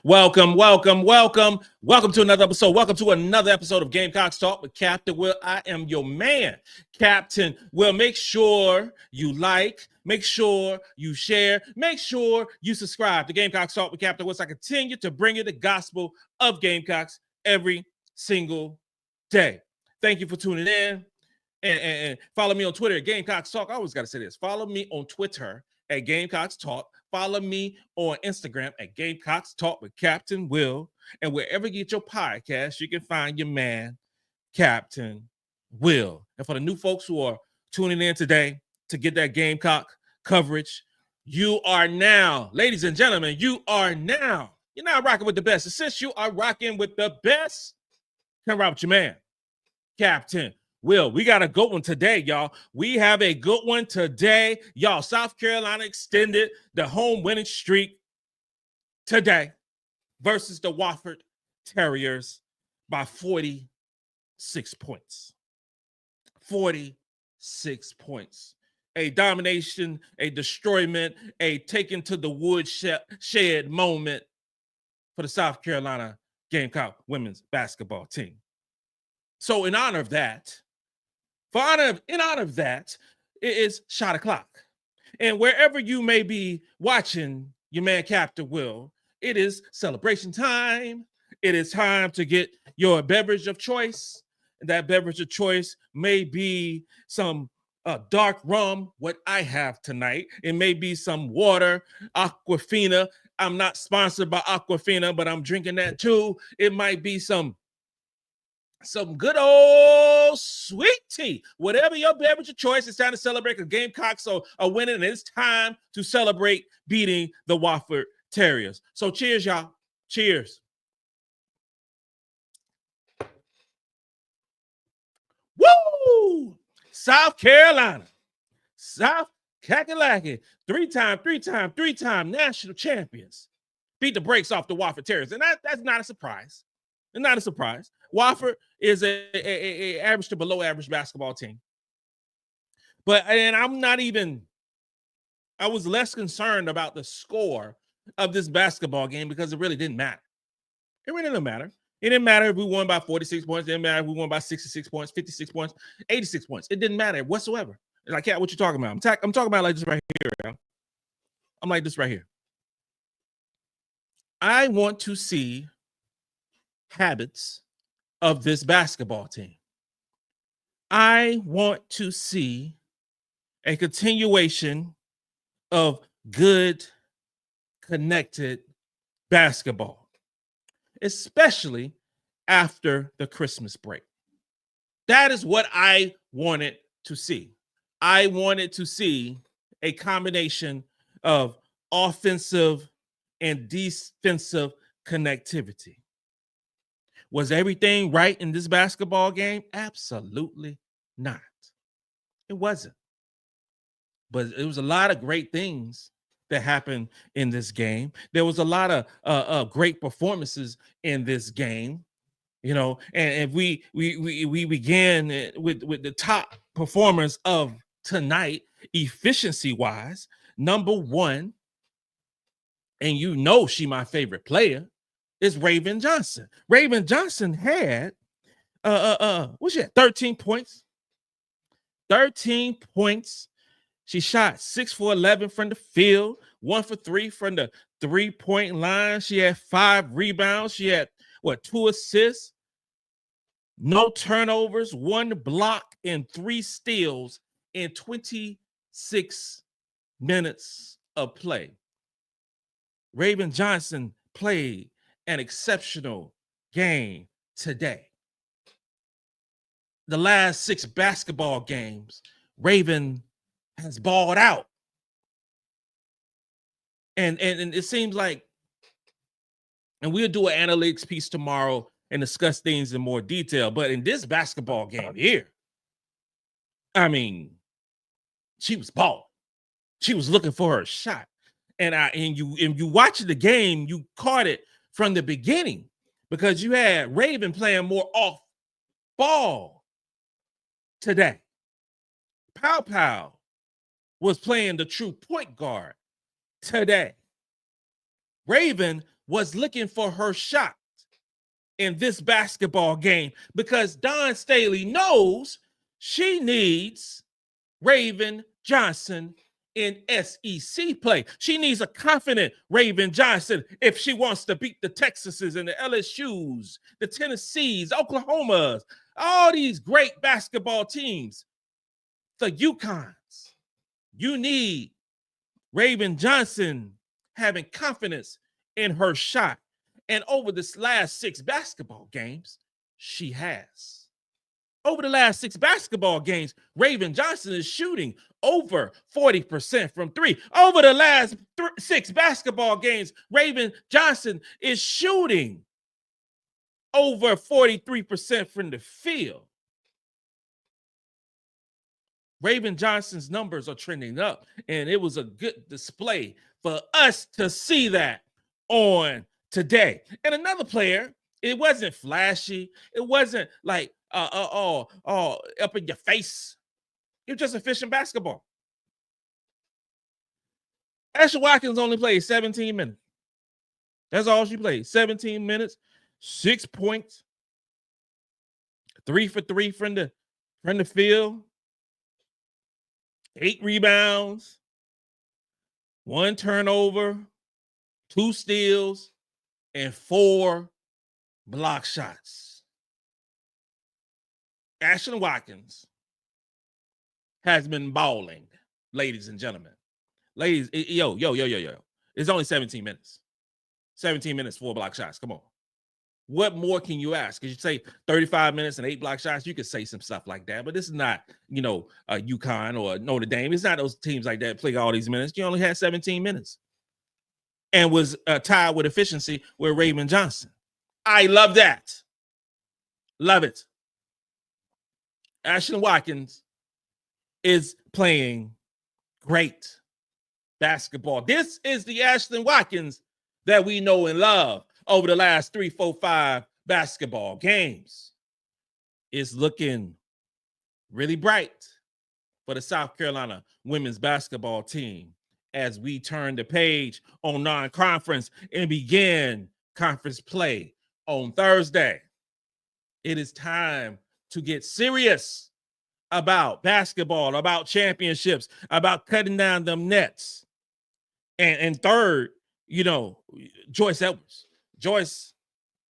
Welcome to another episode. Welcome to another episode of Gamecocks Talk with Captain Will. I am your man, Captain Will. Make sure you like, make sure you share, make sure you subscribe to Gamecocks Talk with Captain Will so I continue to bring you the gospel of Gamecocks every single day. Thank you for tuning in. And follow me on Twitter at Gamecocks Talk. I always got to say this. Follow me on Twitter at Gamecocks Talk. Follow me on Instagram at Gamecocks Talk with Captain Will. And wherever you get your podcast, you can find your man, Captain Will. And for the new folks who are tuning in today to get that Gamecock coverage, you are now, ladies and gentlemen, you're now rocking with the best. And since you are rocking with the best, come rock with your man, Captain Will. We got a good one today, y'all. We have a good one today. Y'all, South Carolina extended the home winning streak today versus the Wofford Terriers by 46 points. 46 points. A domination, a destroyment, a taken to the woodshed moment for the South Carolina Gamecock women's basketball team. So in honor of that, it is shot o'clock. And wherever you may be watching your man Captain Will, it is celebration time. It is time to get your beverage of choice. That beverage of choice may be some dark rum, what I have tonight. It may be some water, Aquafina. I'm not sponsored by Aquafina, but I'm drinking that too. It might be some good old sweet tea. Whatever your beverage of choice, it's time to celebrate because Gamecocks are winning, and it's time to celebrate beating the Wofford Terriers. So cheers, y'all. Cheers. Woo! South Carolina. South Kakalaki. Three-time national champions. Beat the brakes off the Wofford Terriers. And that's not a surprise. Not a surprise. Wofford is a average to below average basketball team. I was less concerned about the score of this basketball game because it really didn't matter. It really didn't matter. It didn't matter if we won by 46 points. It didn't matter if we won by 66 points, 56 points, 86 points. It didn't matter whatsoever. Like, what you talking about? I'm talking about like this right here. I'm like this right here. I want to see habits of this basketball team. I want to see a continuation of good, connected basketball, especially after the Christmas break. That is what I wanted to see. I wanted to see a combination of offensive and defensive connectivity. Was everything right in this basketball game? Absolutely not. It wasn't. But it was a lot of great things that happened in this game. There was a lot of great performances in this game, and if we began with the top performers of tonight, efficiency-wise, number one, and she my favorite player, is Raven Johnson. Raven Johnson had what's she had? 13 points. 13 points. She shot 6 for 11 from the field, 1 for 3 from the three-point line. She had 5 rebounds. She had 2 assists, no turnovers, 1 block, and 3 steals in 26 minutes of play. Raven Johnson played an exceptional game today. The last 6 basketball games, Raven has balled out. And it seems like, and we'll do an analytics piece tomorrow and discuss things in more detail, but in this basketball game here, I mean, she was balling. She was looking for her shot. And you watching the game, you caught it from the beginning because you had Raven playing more off ball today. Pow was playing the true point guard today. Raven was looking for her shot in this basketball game because Dawn Staley knows she needs Raven Johnson in SEC play. She needs a confident Raven Johnson if she wants to beat the Texases and the LSUs, the Tennessees, Oklahomas, all these great basketball teams. The UConns. You need Raven Johnson having confidence in her shot. And over this last 6 basketball games, she has. Over the last 6 basketball games, Raven Johnson is shooting over 40% from 3. Over the last 6 basketball games, Raven Johnson is shooting over 43% from the field. Raven Johnson's numbers are trending up, and it was a good display for us to see that on today. And another player, it wasn't flashy. It wasn't like up in your face. It was just efficient basketball. Ashton Watkins only played 17 minutes. That's all she played. 17 minutes, 6 points, 3 for 3 from the field, 8 rebounds, 1 turnover, 2 steals, and 4 block shots. Ashlyn Watkins has been balling, ladies and gentlemen. Ladies, yo. It's only 17 minutes. 17 minutes, 4 block shots. Come on. What more can you ask? Because you say 35 minutes and 8 block shots, you could say some stuff like that. But this is not, UConn or Notre Dame. It's not those teams like that play all these minutes. You only had 17 minutes and was tied with efficiency with Raven Johnson. I love that. Love it. Ashlyn Watkins is playing great basketball. This is the Ashlyn Watkins that we know and love over the last 3, 4, 5 basketball games. It's looking really bright for the South Carolina women's basketball team as we turn the page on non-conference and begin conference play on Thursday. It is time to get serious about basketball, about championships, about cutting down them nets. And third, Joyce Edwards. Joyce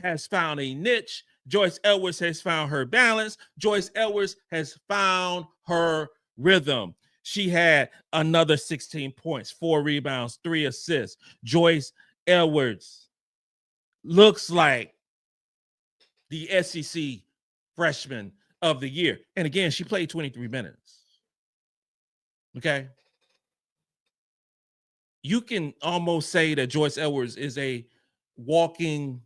has found a niche. Joyce Edwards has found her balance. Joyce Edwards has found her rhythm. She had another 16 points, 4 rebounds, 3 assists. Joyce Edwards looks like the SEC freshman of the year. And again, she played 23 minutes. Okay. You can almost say that Joyce Edwards is a walking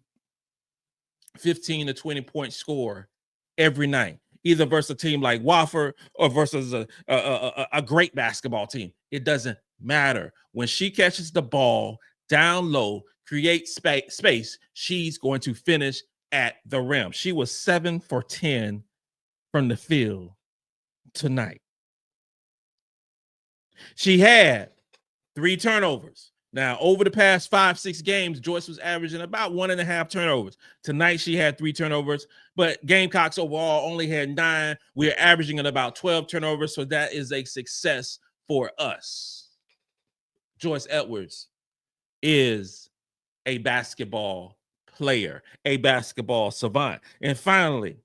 15 to 20 point scorer every night, either versus a team like Wofford or versus a great basketball team. It doesn't matter. When she catches the ball down low, creates space, she's going to finish at the rim. She was 7 for 10 from the field tonight. She had 3 turnovers. Now, over the past 5, 6 games, Joyce was averaging about 1.5 turnovers. Tonight, she had 3 turnovers, but Gamecocks overall only had 9. We're averaging at about 12 turnovers, so that is a success for us. Joyce Edwards is a basketball player, a basketball savant. And finally,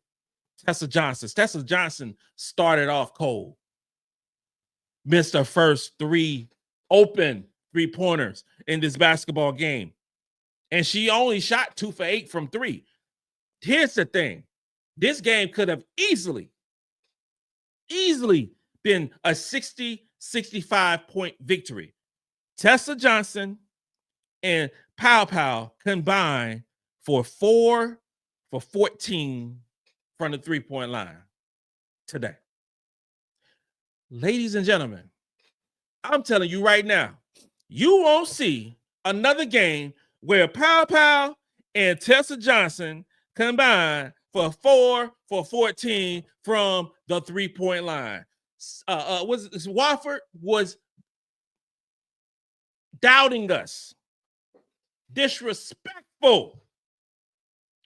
Tessa Johnson. Tessa Johnson started off cold. Missed her first 3 open 3-pointers in this basketball game. And she only shot 2 for 8 from 3. Here's the thing. This game could have easily been a 60-65 point victory. Tessa Johnson and Pow combined for 4 for 14 from the 3-point line today. Ladies and gentlemen, I'm telling you right now, you won't see another game where Pow and Tessa Johnson combined for 4 for 14 from the 3-point line. Wofford was doubting us disrespectful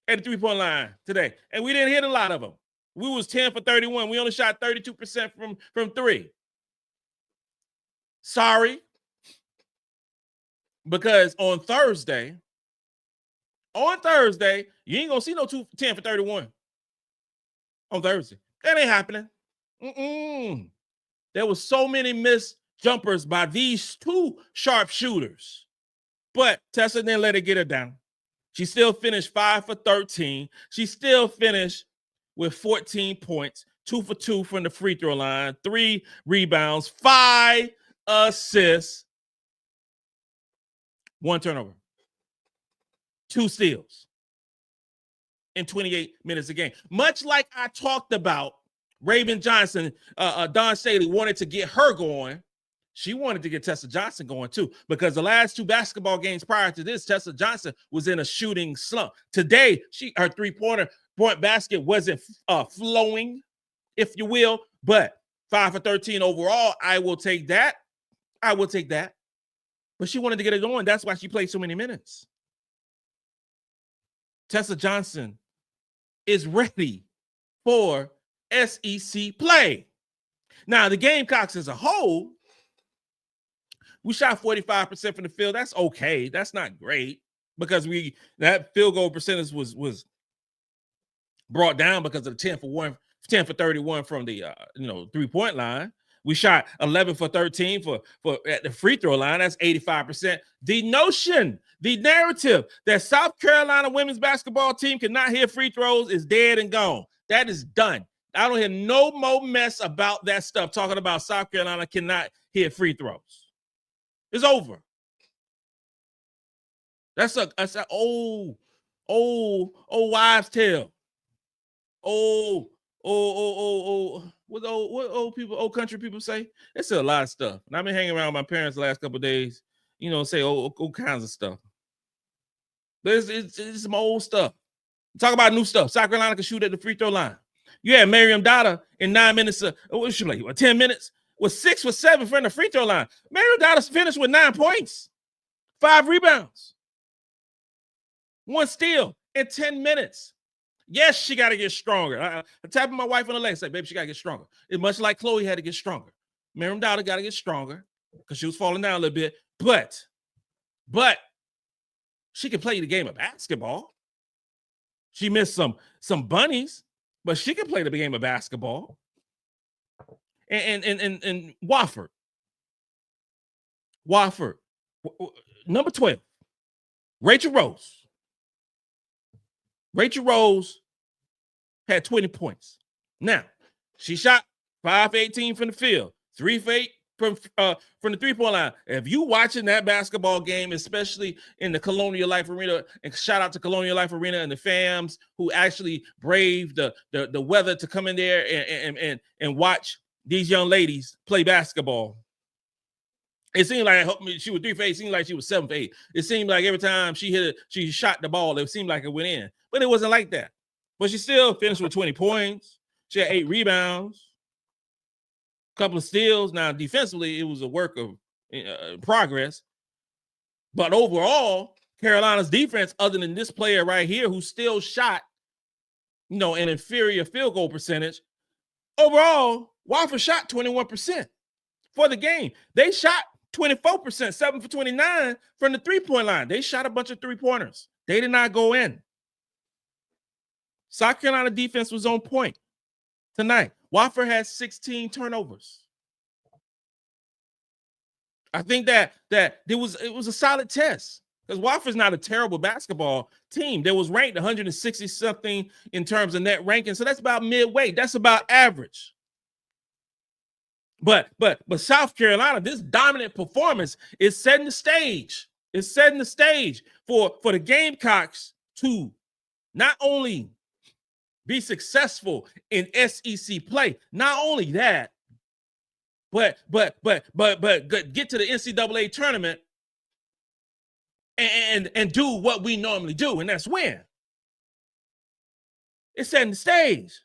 at the three-point line today. And we didn't hit a lot of them. We was 10 for 31. We only shot 32% from three. Sorry. Because on Thursday, you ain't gonna see no 10 for 31 on Thursday. That ain't happening. There was so many missed jumpers by these two sharpshooters. But Tessa didn't let it get her down. She still finished 5 for 13. She still finished with 14 points, 2 for 2 from the free throw line, 3 rebounds, 5 assists, 1 turnover, 2 steals in 28 minutes a game. Much like I talked about Raven Johnson, Dawn Staley wanted to get her going. She wanted to get Tessa Johnson going too, because the last 2 basketball games prior to this, Tessa Johnson was in a shooting slump. Today, her three-point basket wasn't flowing, if you will, but 5 for 13 overall. I will take that. But she wanted to get it going. That's why she played so many minutes. Tessa Johnson is ready for SEC play. Now, the Gamecocks as a whole, we shot 45% from the field. That's okay. That's not great, because that field goal percentage was brought down because of the 10 for 31 from the 3-point line. We shot 11 for 13 for at the free throw line. That's 85%. The narrative that South Carolina women's basketball team cannot hit free throws is dead and gone. That is done. I don't hear no more mess about that stuff, talking about South Carolina cannot hit free throws. It's over. That's an old wives' tale. What old country people say? They say a lot of stuff. And I've been hanging around with my parents the last couple of days, say all kinds of stuff. But it's some old stuff. Talk about new stuff. South Carolina can shoot at the free throw line. You had Mariya Dauda in 9 minutes. What should like 10 minutes? Was 6 for 7 from the free throw line. Mariya Dallas finished with 9 points, 5 rebounds, 1 steal in 10 minutes. Yes, she got to get stronger. I'm tapping my wife on the leg, say, baby, she got to get stronger. It's much like Chloe had to get stronger. Mariya Dauda got to get stronger because she was falling down a little bit. But she can play the game of basketball. She missed some bunnies, but she can play the game of basketball. And Wofford, number 12, Rachel Rose had 20 points. Now, she shot 5 for 18 from the field, 3 for 8 from the three-point line. If you watching that basketball game, especially in the Colonial Life Arena, and shout out to Colonial Life Arena and the fams who actually braved the weather to come in there and watch these young ladies play basketball. It seemed like she was 3 for 8. It seemed like she was 7 for 8. It seemed like every time she shot the ball, it seemed like it went in. But it wasn't like that. But she still finished with 20 points. She had 8 rebounds, a couple of steals. Now, defensively, it was a work of progress. But overall, Carolina's defense, other than this player right here who still shot, an inferior field goal percentage, overall, Wofford shot 21% for the game. They shot 24%, 7 for 29 from the three-point line. They shot a bunch of three-pointers. They did not go in. South Carolina defense was on point tonight. Wofford had 16 turnovers. I think that it was a solid test, because Wofford's not a terrible basketball team. They was ranked 160-something in terms of net ranking, so that's about midway. That's about average. But South Carolina, this dominant performance is setting the stage. It's setting the stage for the Gamecocks to not only be successful in SEC play, not only that, but get to the NCAA tournament and do what we normally do, and that's win. It's setting the stage.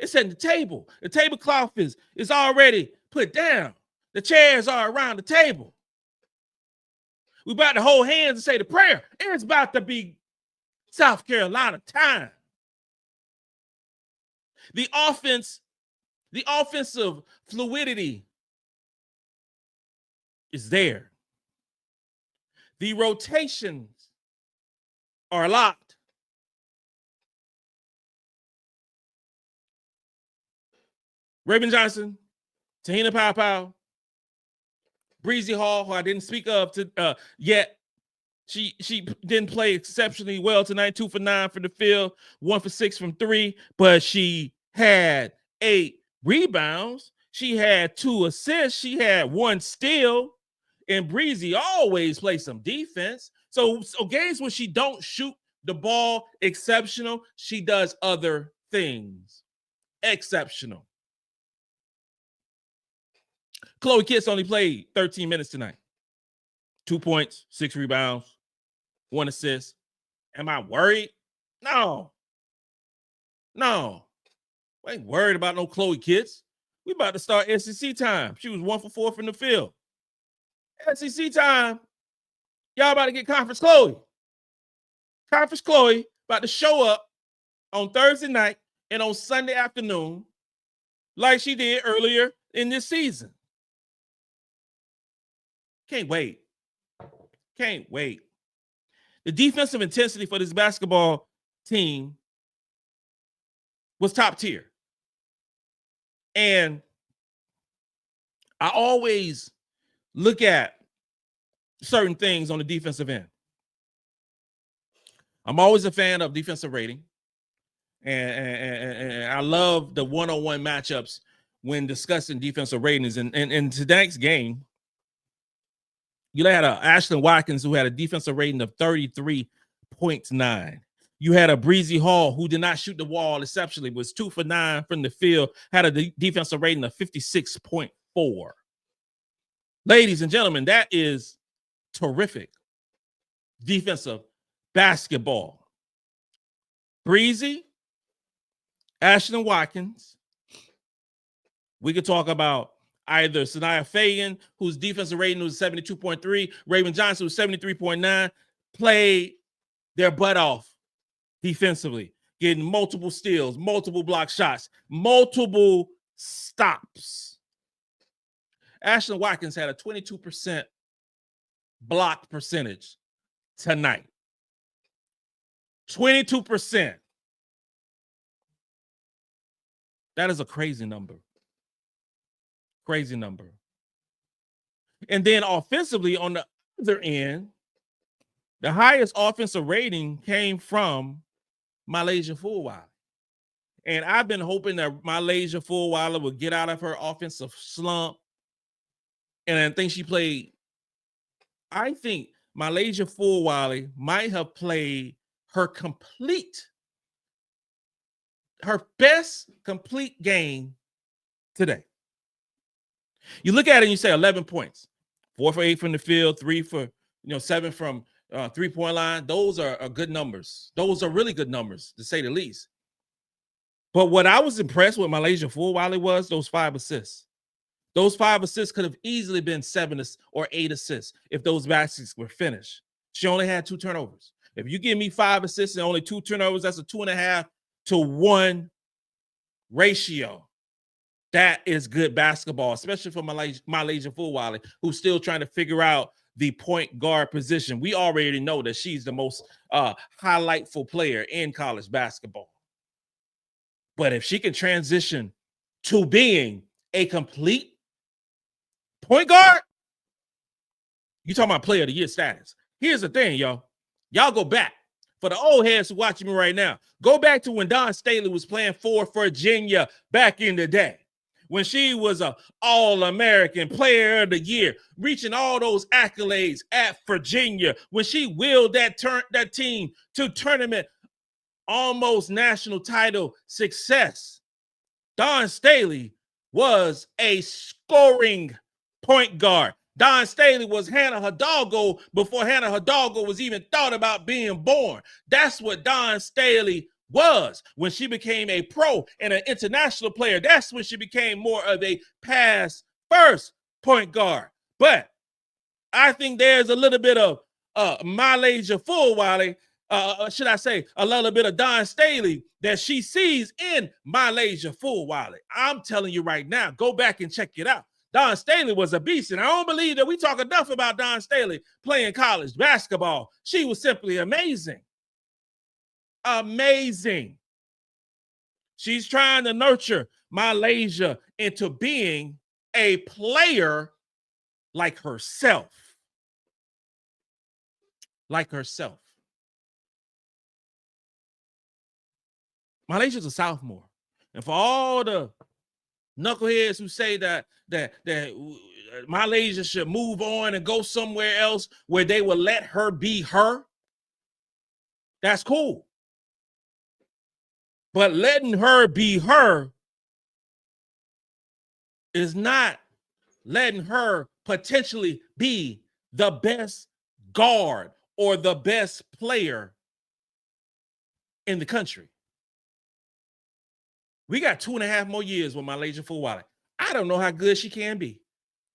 It's setting the table. The tablecloth is already put down. The chairs are around the table. We about to hold hands and say the prayer. It's about to be South Carolina time. The offensive fluidity is there. The rotations are locked. Raven Johnson, Tahina Pow, Breezy Hall, who I didn't speak of yet. She didn't play exceptionally well tonight. 2 for 9 from the field, 1 for 6 from 3, but she had 8 rebounds. She had 2 assists. She had 1 steal. And Breezy always plays some defense. So games when she don't shoot the ball exceptional, she does other things exceptional. Chloe Kitts only played 13 minutes tonight. 2 points, 6 rebounds, 1 assist. Am I worried? No. I ain't worried about no Chloe Kitts. We about to start SEC time. She was 1 for 4 from the field. SEC time. Y'all about to get Conference Chloe. Conference Chloe about to show up on Thursday night and on Sunday afternoon like she did earlier in this season. Can't wait. The defensive intensity for this basketball team was top tier. And I always look at certain things on the defensive end. I'm always a fan of defensive rating. And I love the one-on-one matchups when discussing defensive ratings. And in tonight's game, you had Ashlyn Watkins who had a defensive rating of 33.9. You had a Breezy Hall who did not shoot the wall exceptionally, was 2 for 9 from the field, had a defensive rating of 56.4. Ladies and gentlemen, that is terrific defensive basketball. Breezy, Ashlyn Watkins. We could talk about either Sania Feagin, whose defensive rating was 72.3, Raven Johnson, who's 73.9, played their butt off defensively, getting multiple steals, multiple block shots, multiple stops. Ashlyn Watkins had a 22% block percentage tonight. 22%. That is a crazy number. Crazy number. And then offensively, on the other end, the highest offensive rating came from MiLaysia Fulwiley. And I've been hoping that MiLaysia Fulwiley would get out of her offensive slump. And I think MiLaysia Fulwiley might have played her best complete game today. You look at it and you say 11 points, 4 for 8 from the field, 3 for 7 from 3-point line. Those are good numbers. Those are really good numbers, to say the least. But what I was impressed with MiLaysia Fulwiley was those 5 assists. Those 5 assists could have easily been 7 or 8 assists if those baskets were finished. She only had 2 turnovers. If you give me 5 assists and only 2 turnovers, that's a 2.5 to 1 ratio. That is good basketball, especially for MiLaysia Fulwiley, who's still trying to figure out the point guard position. We already know that she's the most highlightful player in college basketball. But if she can transition to being a complete point guard, you talking about player of the year status. Here's the thing, y'all. Y'all go back. For the old heads who watching me right now, go back to when Dawn Staley was playing for Virginia back in the day, when she was an All-American Player of the Year, reaching all those accolades at Virginia, when she willed that team to tournament almost national title success. Dawn Staley was a scoring point guard. Dawn Staley was Hannah Hidalgo before Hannah Hidalgo was even thought about being born. That's what Dawn Staley was when she became a pro and an international player. That's when she became more of a pass first point guard. But I think there's a little bit of MiLaysia Fulwiley, should I say, a little bit of Dawn Staley that she sees in MiLaysia Fulwiley. I'm telling you right now, go back and check it out. Dawn Staley was a beast, and I don't believe that we talk enough about Dawn Staley playing college basketball. She was simply amazing. Amazing. She's trying to nurture MiLaysia into being a player like herself. Like herself. MiLaysia's a sophomore. And for all the knuckleheads who say that MiLaysia should move on and go somewhere else where they will let her be her, that's cool. But letting her be her is not letting her potentially be the best guard or the best player in the country. We got 2.5 more years with MiLaysia Fulwiley. I don't know how good she can be.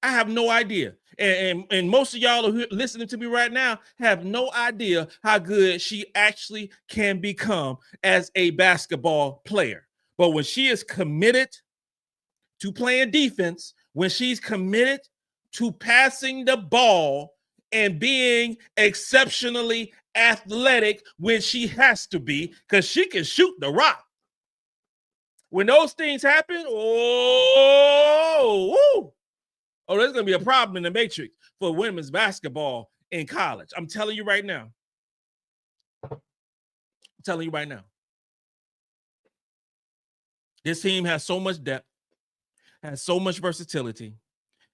I have no idea. And most of y'all who are listening to me right now have no idea how good she actually can become as a basketball player. But when she is committed to playing defense, when she's committed to passing the ball and being exceptionally athletic when she has to be, because she can shoot the rock. When those things happen, there's going to be a problem in the matrix for women's basketball in college. I'm telling you right now. This team has so much depth, has so much versatility,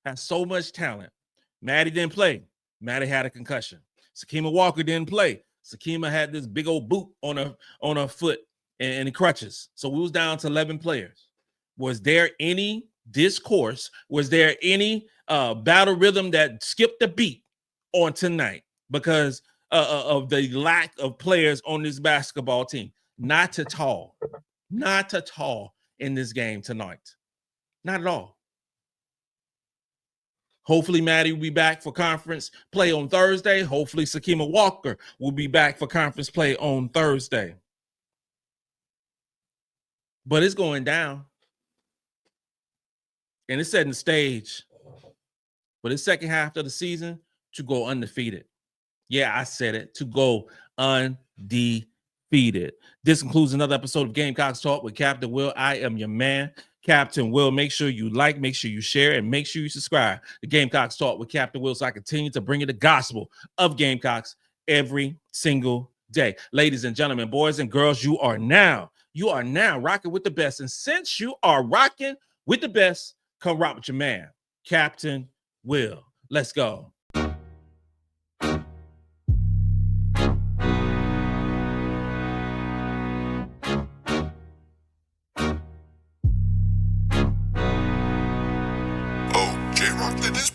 has so much talent. Maddy didn't play. Maddy had a concussion. Sakima Walker didn't play. Sakima had this big old boot on her foot and the crutches. So we was down to 11 players. Was there any discourse? Was there any battle rhythm that skipped a beat on tonight because of the lack of players on this basketball team? Not at all. Not at all in this game tonight. Not at all. Hopefully, Maddy will be back for conference play on Thursday. Hopefully, Sakima Walker will be back for conference play on Thursday. But it's going down. And it's setting the stage for the second half of the season to go undefeated. Yeah, I said it, to go undefeated. This concludes another episode of Gamecocks Talk with Captain Will. I am your man, Captain Will. Make sure you like, make sure you share, and make sure you subscribe to Gamecocks Talk with Captain Will so I continue to bring you the gospel of Gamecocks every single day. Ladies and gentlemen, boys and girls, you are now rocking with the best. And since you are rocking with the best, come rock with your man, Captain Will. Let's go. J-Rock did this